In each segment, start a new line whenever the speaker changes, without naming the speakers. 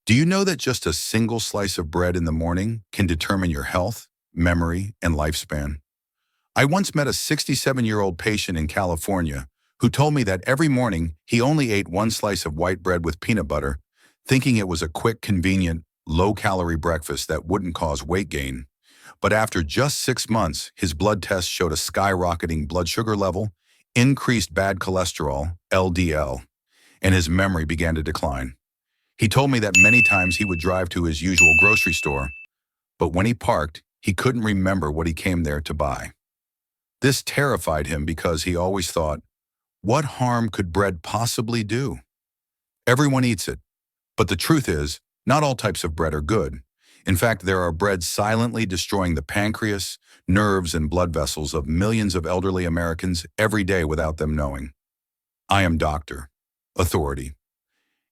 Do you know that just a single slice of bread in the morning can determine your health, memory, and lifespan? I once met a 67-year-old patient in California who told me that every morning he only ate one slice of white bread with peanut butter, thinking it was a quick, convenient, low-calorie breakfast that wouldn't cause weight gain. But after just 6 months, his blood tests showed a skyrocketing blood sugar level, increased bad cholesterol, LDL, and his memory began to decline. He told me that many times he would drive to his usual grocery store, but when he parked, he couldn't remember what he came there to buy. This terrified him because he always thought, what harm could bread possibly do? Everyone eats it, but the truth is, not all types of bread are good. In fact, there are breads silently destroying the pancreas, nerves, and blood vessels of millions of elderly Americans every day without them knowing. I am Dr. Authority.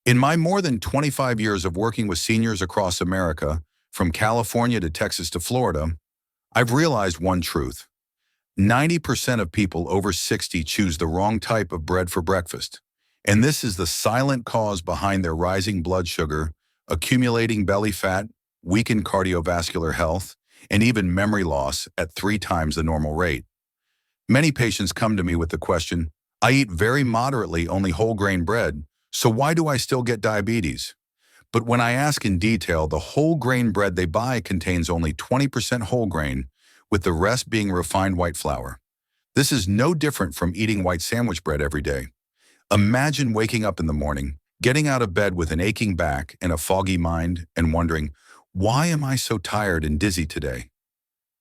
In my more than 25 years of working with seniors across America, from California to Texas to Florida, I've realized one truth. 90% of people over 60 choose the wrong type of bread for breakfast. And this is the silent cause behind their rising blood sugar, accumulating belly fat, weakened cardiovascular health, and even memory loss at 3 times the normal rate. Many patients come to me with the question, I eat very moderately only whole grain bread, so why do I still get diabetes? But when I ask in detail, the whole grain bread they buy contains only 20% whole grain, with the rest being refined white flour. This is no different from eating white sandwich bread every day. Imagine waking up in the morning, getting out of bed with an aching back and a foggy mind, and wondering, why am I so tired and dizzy today?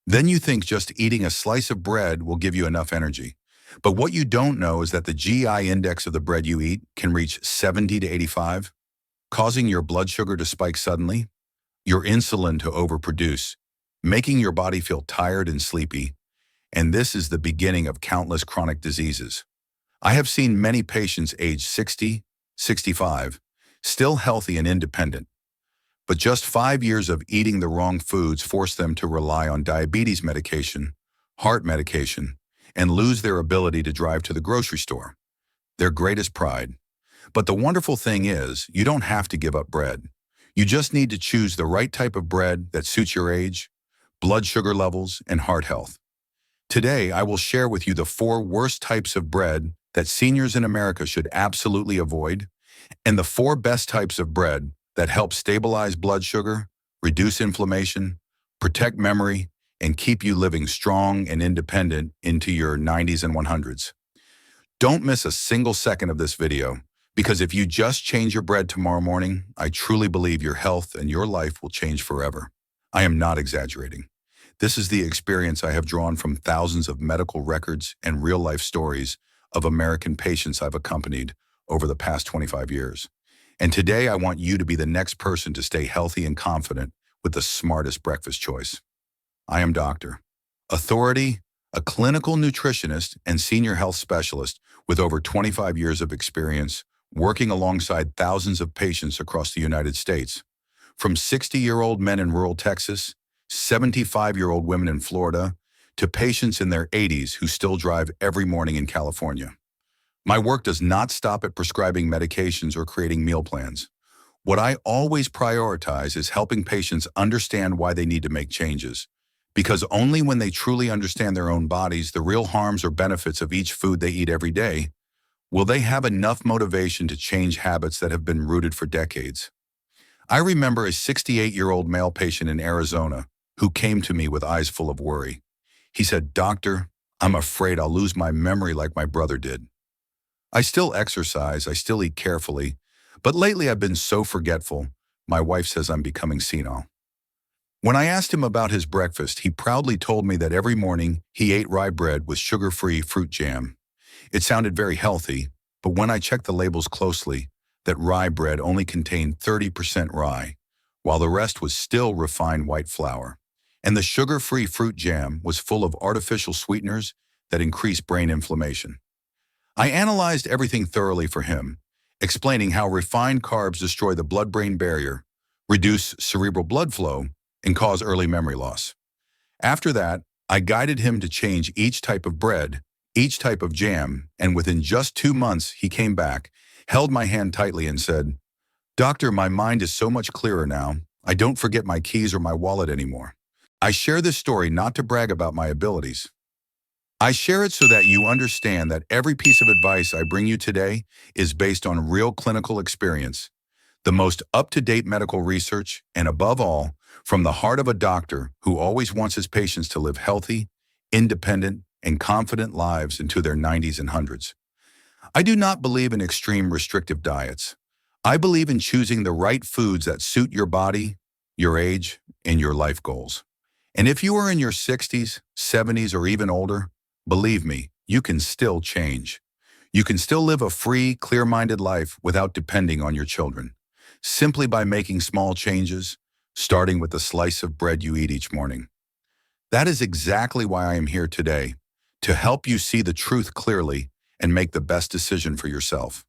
Then you think just eating a slice of bread will give you enough energy. But what you don't know is that the GI index of the bread you eat can reach 70 to 85, causing your blood sugar to spike suddenly, your insulin to overproduce, making your body feel tired and sleepy, and this is the beginning of countless chronic diseases. I have seen many patients age 60, 65, still healthy and independent, but just 5 years of eating the wrong foods forced them to rely on diabetes medication, heart medication, and lose their ability to drive to the grocery store, their greatest pride. But the wonderful thing is, you don't have to give up bread. You just need to choose the right type of bread that suits your age, blood sugar levels, and heart health. Today, I will share with you the 4 worst types of bread that seniors in America should absolutely avoid, and the 4 best types of bread that help stabilize blood sugar, reduce inflammation, protect memory, and keep you living strong and independent into your 90s and 100s. Don't miss a single second of this video, because if you just change your bread tomorrow morning, I truly believe your health and your life will change forever. I am not exaggerating. This is the experience I have drawn from thousands of medical records and real-life stories of American patients I've accompanied over the past 25 years. And today I want you to be the next person to stay healthy and confident with the smartest breakfast choice. I am Dr. Authority, a clinical nutritionist and senior health specialist with over 25 years of experience working alongside thousands of patients across the United States. From 60-year-old men in rural Texas, 75-year-old women in Florida, to patients in their 80s who still drive every morning in California. My work does not stop at prescribing medications or creating meal plans. What I always prioritize is helping patients understand why they need to make changes. Because only when they truly understand their own bodies, the real harms or benefits of each food they eat every day, will they have enough motivation to change habits that have been rooted for decades. I remember a 68-year-old male patient in Arizona who came to me with eyes full of worry. He said, "Doctor, I'm afraid I'll lose my memory like my brother did. I still exercise, I still eat carefully, but lately I've been so forgetful, my wife says I'm becoming senile." When I asked him about his breakfast, he proudly told me that every morning he ate rye bread with sugar-free fruit jam. It sounded very healthy, but when I checked the labels closely, that rye bread only contained 30% rye, while the rest was still refined white flour. And the sugar-free fruit jam was full of artificial sweeteners that increase brain inflammation. I analyzed everything thoroughly for him, explaining how refined carbs destroy the blood-brain barrier, reduce cerebral blood flow, and cause early memory loss. After that, I guided him to change each type of bread, each type of jam, and within just 2 months, he came back, held my hand tightly and said, Doctor, my mind is so much clearer now. I don't forget my keys or my wallet anymore. I share this story not to brag about my abilities. I share it so that you understand that every piece of advice I bring you today is based on real clinical experience, the most up-to-date medical research, and above all, from the heart of a doctor who always wants his patients to live healthy, independent, and confident lives into their 90s and hundreds. I do not believe in extreme restrictive diets. I believe in choosing the right foods that suit your body, your age, and your life goals. And if you are in your 60s, 70s, or even older, believe me, you can still change. You can still live a free, clear-minded life without depending on your children, simply by making small changes, starting with the slice of bread you eat each morning. That is exactly why I am here today, to help you see the truth clearly and make the best decision for yourself.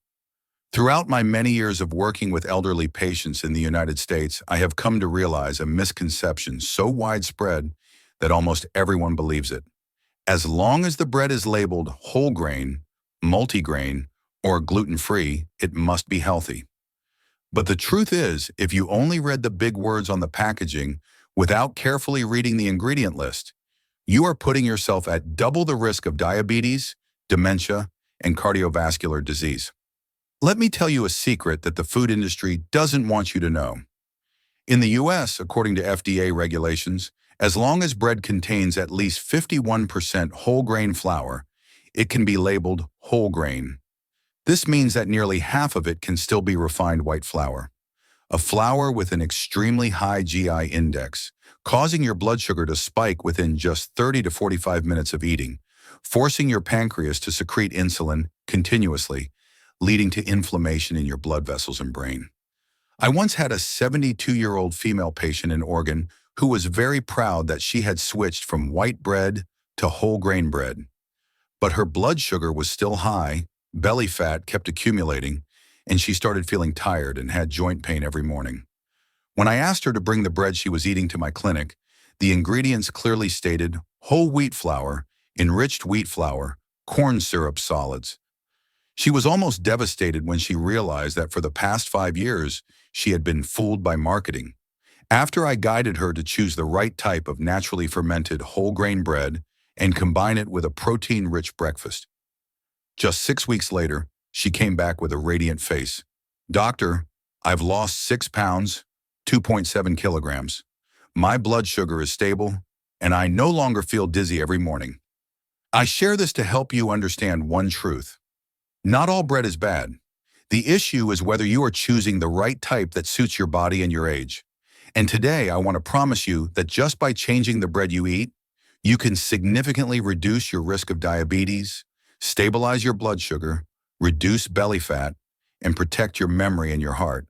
Throughout my many years of working with elderly patients in the United States, I have come to realize a misconception so widespread that almost everyone believes it. As long as the bread is labeled whole grain, multigrain, or gluten-free, it must be healthy. But the truth is, if you only read the big words on the packaging without carefully reading the ingredient list, you are putting yourself at double the risk of diabetes, dementia, and cardiovascular disease. Let me tell you a secret that the food industry doesn't want you to know. In the US, according to FDA regulations, as long as bread contains at least 51% whole grain flour, it can be labeled whole grain. This means that nearly half of it can still be refined white flour, a flour with an extremely high GI index, causing your blood sugar to spike within just 30 to 45 minutes of eating, forcing your pancreas to secrete insulin continuously, leading to inflammation in your blood vessels and brain. I once had a 72-year-old female patient in Oregon who was very proud that she had switched from white bread to whole grain bread. But her blood sugar was still high, belly fat kept accumulating, and she started feeling tired and had joint pain every morning. When I asked her to bring the bread she was eating to my clinic, the ingredients clearly stated whole wheat flour, enriched wheat flour, corn syrup solids. She was almost devastated when she realized that for the past 5 years, she had been fooled by marketing. After I guided her to choose the right type of naturally fermented whole grain bread and combine it with a protein-rich breakfast, just 6 weeks later, she came back with a radiant face. Doctor, I've lost 6 pounds, 2.7 kilograms. My blood sugar is stable, and I no longer feel dizzy every morning. I share this to help you understand one truth. Not all bread is bad. The issue is whether you are choosing the right type that suits your body and your age. And today, I want to promise you that just by changing the bread you eat, you can significantly reduce your risk of diabetes, stabilize your blood sugar, reduce belly fat, and protect your memory and your heart.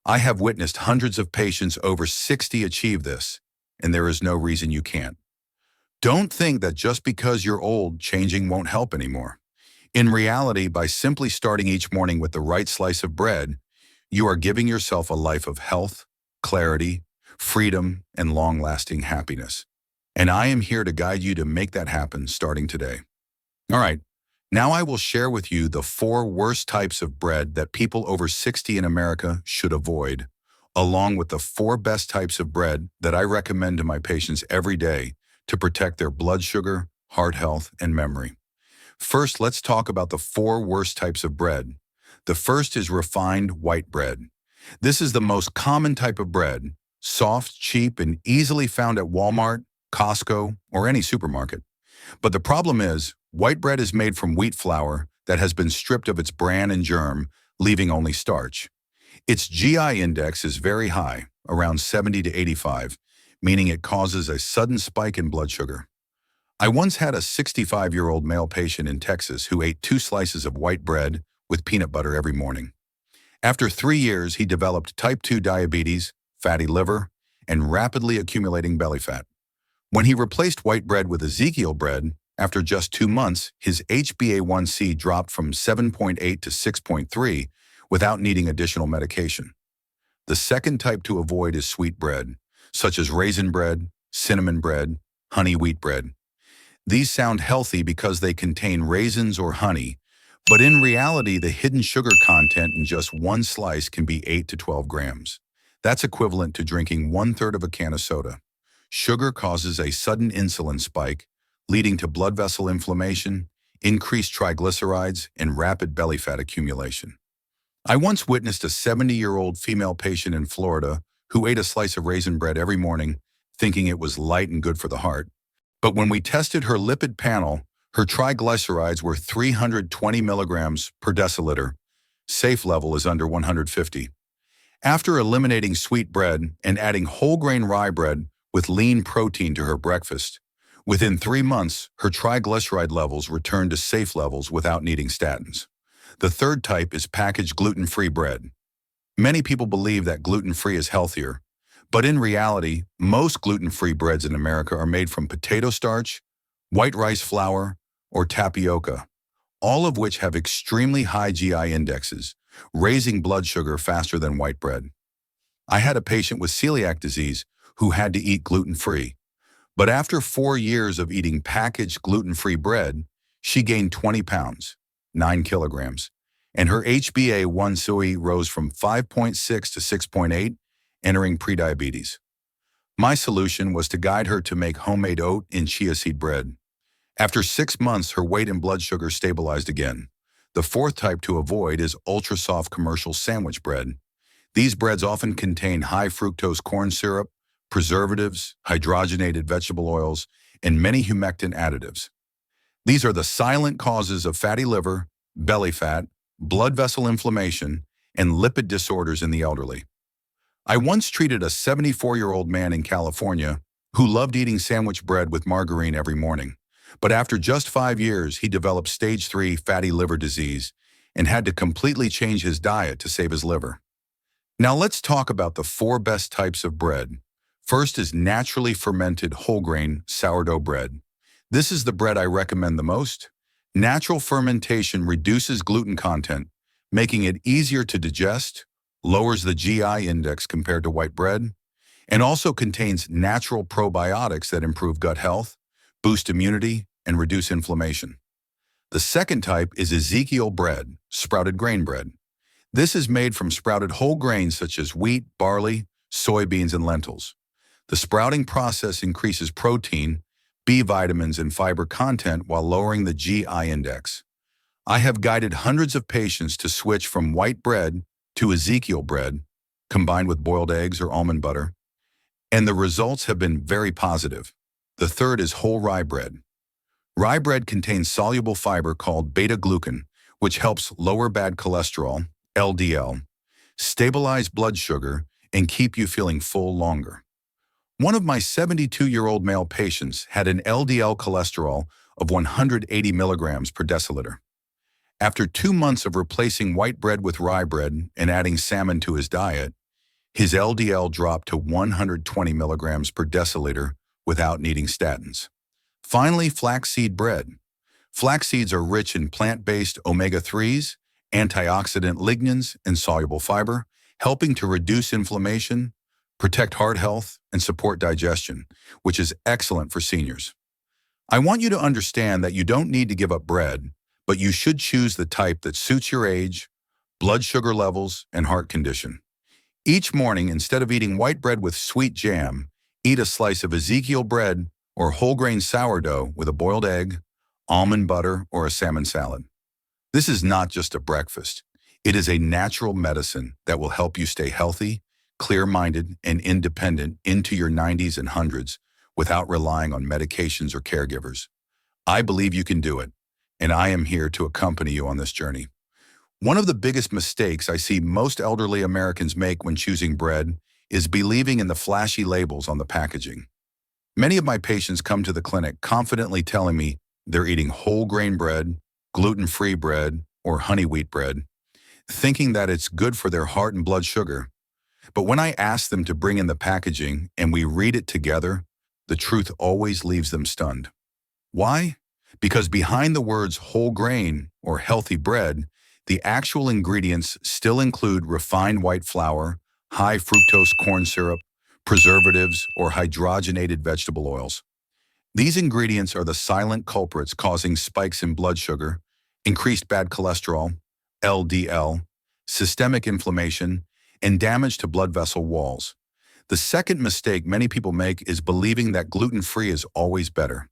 I have witnessed hundreds of patients over 60 achieve this, and there is no reason you can't. Don't think that just because you're old, changing won't help anymore. In reality, by simply starting each morning with the right slice of bread, you are giving yourself a life of health, clarity, freedom, and long-lasting happiness. And I am here to guide you to make that happen starting today. All right, now I will share with you the 4 worst types of bread that people over 60 in America should avoid, along with the 4 best types of bread that I recommend to my patients every day to protect their blood sugar, heart health, and memory. First, let's talk about the 4 worst types of bread. The first is refined white bread. This is the most common type of bread, soft, cheap, and easily found at Walmart, Costco, or any supermarket. But the problem is, white bread is made from wheat flour that has been stripped of its bran and germ, leaving only starch. Its GI index is very high, around 70 to 85, meaning it causes a sudden spike in blood sugar. I once had a 65-year-old male patient in Texas who ate 2 slices of white bread with peanut butter every morning. After 3 years, he developed type 2 diabetes, fatty liver, and rapidly accumulating belly fat. When he replaced white bread with Ezekiel bread, after just 2 months, his HbA1c dropped from 7.8 to 6.3 without needing additional medication. The second type to avoid is sweet bread, such as raisin bread, cinnamon bread, honey wheat bread. These sound healthy because they contain raisins or honey, But in reality, the hidden sugar content in just one slice can be 8 to 12 grams. That's equivalent to drinking 1/3 of a can of soda. Sugar causes a sudden insulin spike, leading to blood vessel inflammation, increased triglycerides, and rapid belly fat accumulation. I once witnessed a 70-year-old female patient in Florida who ate a slice of raisin bread every morning, thinking it was light and good for the heart. But when we tested her lipid panel, her triglycerides were 320 milligrams per deciliter. Safe level is under 150. After eliminating sweet bread and adding whole grain rye bread with lean protein to her breakfast, within 3 months, her triglyceride levels returned to safe levels without needing statins. The third type is packaged gluten-free bread. Many people believe that gluten-free is healthier, but in reality, most gluten-free breads in America are made from potato starch, white rice flour, or tapioca, all of which have extremely high GI indexes, raising blood sugar faster than white bread. I had a patient with celiac disease who had to eat gluten-free, but after 4 years of eating packaged gluten-free bread, she gained 20 pounds, 9 kilograms, and her HbA1c rose from 5.6 to 6.8, entering prediabetes. My solution was to guide her to make homemade oat and chia seed bread. After 6 months, her weight and blood sugar stabilized again. The fourth type to avoid is ultra-soft commercial sandwich bread. These breads often contain high fructose corn syrup, preservatives, hydrogenated vegetable oils, and many humectant additives. These are the silent causes of fatty liver, belly fat, blood vessel inflammation, and lipid disorders in the elderly. I once treated a 74-year-old man in California who loved eating sandwich bread with margarine every morning. But after just 5 years, he developed stage 3 fatty liver disease and had to completely change his diet to save his liver. Now let's talk about the 4 best types of bread. First is naturally fermented whole grain sourdough bread. This is the bread I recommend the most. Natural fermentation reduces gluten content, making it easier to digest, lowers the GI index compared to white bread, and also contains natural probiotics that improve gut health, boost immunity, and reduce inflammation. The second type is Ezekiel bread, sprouted grain bread. This is made from sprouted whole grains such as wheat, barley, soybeans, and lentils. The sprouting process increases protein, B vitamins, and fiber content while lowering the GI index. I have guided hundreds of patients to switch from white bread to Ezekiel bread, combined with boiled eggs or almond butter, and the results have been very positive. The third is whole rye bread. Rye bread contains soluble fiber called beta-glucan, which helps lower bad cholesterol, LDL, stabilize blood sugar, and keep you feeling full longer. One of my 72-year-old male patients had an LDL cholesterol of 180 milligrams per deciliter. After 2 months of replacing white bread with rye bread and adding salmon to his diet, his LDL dropped to 120 milligrams per deciliter without needing statins. Finally, flaxseed bread. Flax seeds are rich in plant-based omega-3s, antioxidant lignans, and soluble fiber, helping to reduce inflammation, protect heart health, and support digestion, which is excellent for seniors. I want you to understand that you don't need to give up bread, but you should choose the type that suits your age, blood sugar levels, and heart condition. Each morning, instead of eating white bread with sweet jam, eat a slice of Ezekiel bread or whole grain sourdough with a boiled egg, almond butter, or a salmon salad. This is not just a breakfast. It is a natural medicine that will help you stay healthy, clear-minded, and independent into your 90s and 100s without relying on medications or caregivers. I believe you can do it, and I am here to accompany you on this journey. One of the biggest mistakes I see most elderly Americans make when choosing bread is believing in the flashy labels on the packaging. Many of my patients come to the clinic confidently telling me they're eating whole grain bread, gluten-free bread, or honey wheat bread, thinking that it's good for their heart and blood sugar. But when I ask them to bring in the packaging and we read it together, the truth always leaves them stunned. Why? Because behind the words whole grain or healthy bread, the actual ingredients still include refined white flour, high fructose corn syrup, preservatives, or hydrogenated vegetable oils. These ingredients are the silent culprits causing spikes in blood sugar increased bad cholesterol, LDL, systemic inflammation, and damage to blood vessel walls. The second mistake many people make is believing that gluten-free is always better.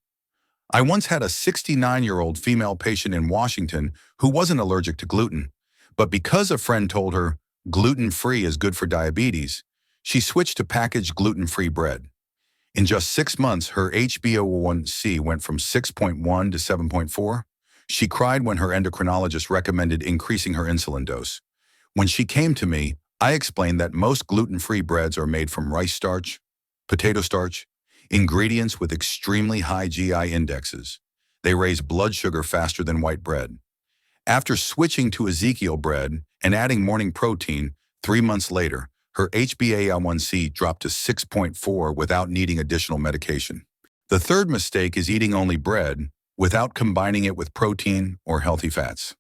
I once had a 69-year-old female patient in Washington who wasn't allergic to gluten, but because a friend told her gluten-free is good for diabetes, she switched to packaged gluten-free bread. In just 6 months, her HbA1c went from 6.1 to 7.4. She cried when her endocrinologist recommended increasing her insulin dose. When she came to me, I explained that most gluten-free breads are made from rice starch, potato starch, ingredients with extremely high GI indexes. They raise blood sugar faster than white bread. After switching to Ezekiel bread and adding morning protein, 3 months later, her HbA1c dropped to 6.4 without needing additional medication. The third mistake is eating only bread without combining it with protein or healthy fats.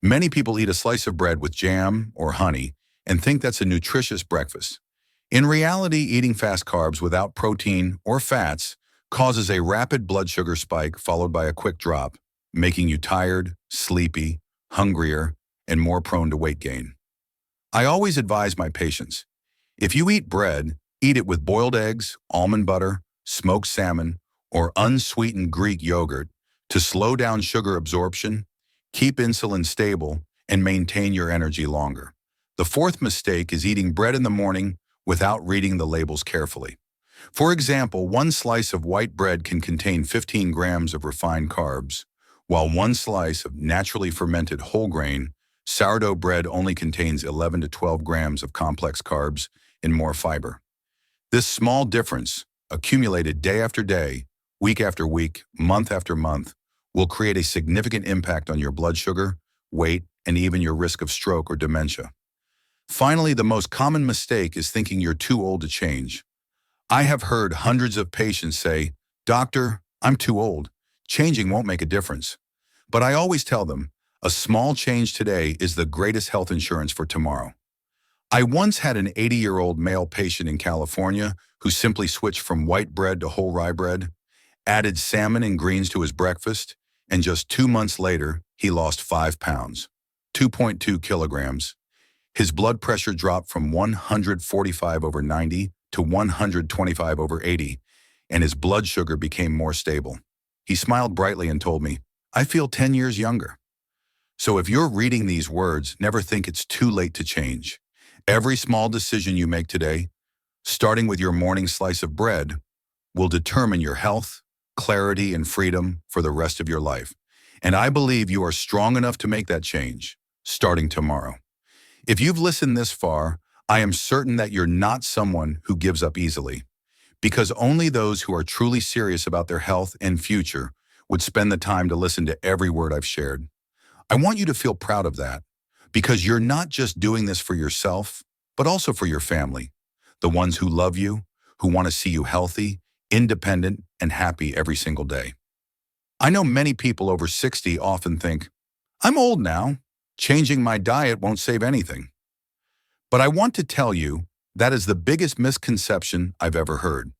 Many people eat a slice of bread with jam or honey and think that's a nutritious breakfast. In reality, eating fast carbs without protein or fats causes a rapid blood sugar spike followed by a quick drop, making you tired, sleepy, hungrier, and more prone to weight gain. I always advise my patients, if you eat bread, eat it with boiled eggs, almond butter, smoked salmon, or unsweetened Greek yogurt to slow down sugar absorption, keep insulin stable, and maintain your energy longer. The fourth mistake is eating bread in the morning without reading the labels carefully. For example, one slice of white bread can contain 15 grams of refined carbs, while one slice of naturally fermented whole grain sourdough bread only contains 11 to 12 grams of complex carbs and more fiber. This small difference, accumulated day after day, week after week, month after month, will create a significant impact on your blood sugar, weight, and even your risk of stroke or dementia. Finally, the most common mistake is thinking you're too old to change. I have heard hundreds of patients say, "Doctor, I'm too old. Changing won't make a difference." But I always tell them, a small change today is the greatest health insurance for tomorrow. I once had an 80-year-old male patient in California who simply switched from white bread to whole rye bread, added salmon and greens to his breakfast, and just 2 months later, he lost 5 pounds, 2.2 kilograms. His blood pressure dropped from 145/90 to 125/80, and his blood sugar became more stable. He smiled brightly and told me, "I feel 10 years younger." So if you're reading these words, never think it's too late to change. Every small decision you make today, starting with your morning slice of bread, will determine your health, clarity, and freedom for the rest of your life. And I believe you are strong enough to make that change, starting tomorrow. If you've listened this far, I am certain that you're not someone who gives up easily, because only those who are truly serious about their health and future would spend the time to listen to every word I've shared. I want you to feel proud of that, because you're not just doing this for yourself, but also for your family, the ones who love you, who want to see you healthy, independent, and happy every single day. I know many people over 60 often think, "I'm old now. Changing my diet won't save anything." But I want to tell you that is the biggest misconception I've ever heard,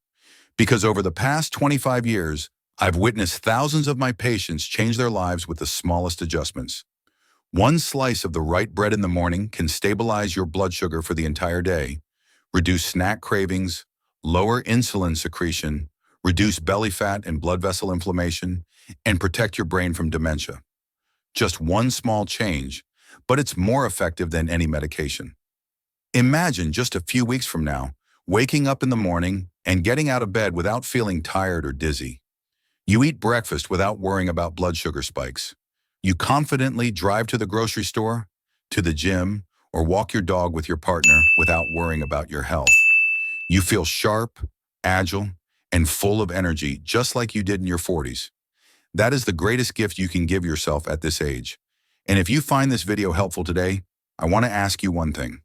because over the past 25 years, I've witnessed thousands of my patients change their lives with the smallest adjustments. One slice of the right bread in the morning can stabilize your blood sugar for the entire day, reduce snack cravings, lower insulin secretion, reduce belly fat and blood vessel inflammation, and protect your brain from dementia. Just one small change, but it's more effective than any medication. Imagine just a few weeks from now, waking up in the morning and getting out of bed without feeling tired or dizzy. You eat breakfast without worrying about blood sugar spikes. You confidently drive to the grocery store, to the gym, or walk your dog with your partner without worrying about your health. You feel sharp, agile, and full of energy just like you did in your 40s. That is the greatest gift you can give yourself at this age. And if you find this video helpful today, I want to ask you one thing.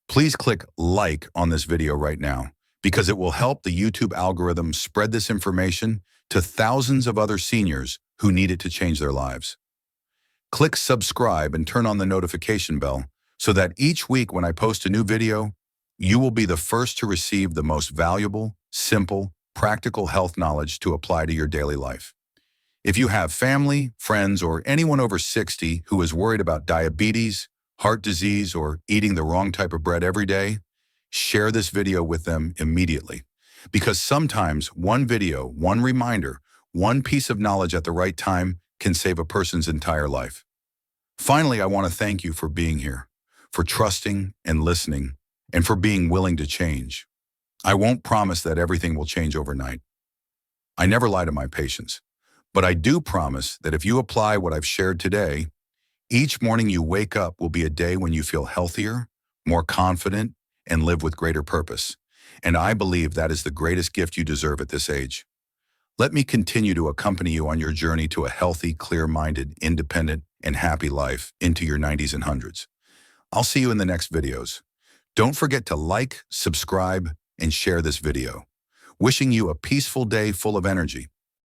Please click like on this video right now, because it will help the YouTube algorithm spread this information to thousands of other seniors who need it to change their lives. Click subscribe and turn on the notification bell so that each week when I post a new video, you will be the first to receive the most valuable, simple, practical health knowledge to apply to your daily life. If you have family, friends, or anyone over 60 who is worried about diabetes, heart disease, or eating the wrong type of bread every day, share this video with them immediately. Because sometimes one video, one reminder, one piece of knowledge at the right time can save a person's entire life. Finally, I want to thank you for being here, for trusting and listening, and for being willing to change. I won't promise that everything will change overnight. I never lie to my patients, but I do promise that if you apply what I've shared today, each morning you wake up will be a day when you feel healthier, more confident, and live with greater purpose. And I believe that is the greatest gift you deserve at this age. Let me continue to accompany you on your journey to a healthy, clear-minded, independent, and happy life into your 90s and hundreds. I'll see you in the next videos. Don't forget to like, subscribe, and share this video. Wishing you a peaceful day full of energy.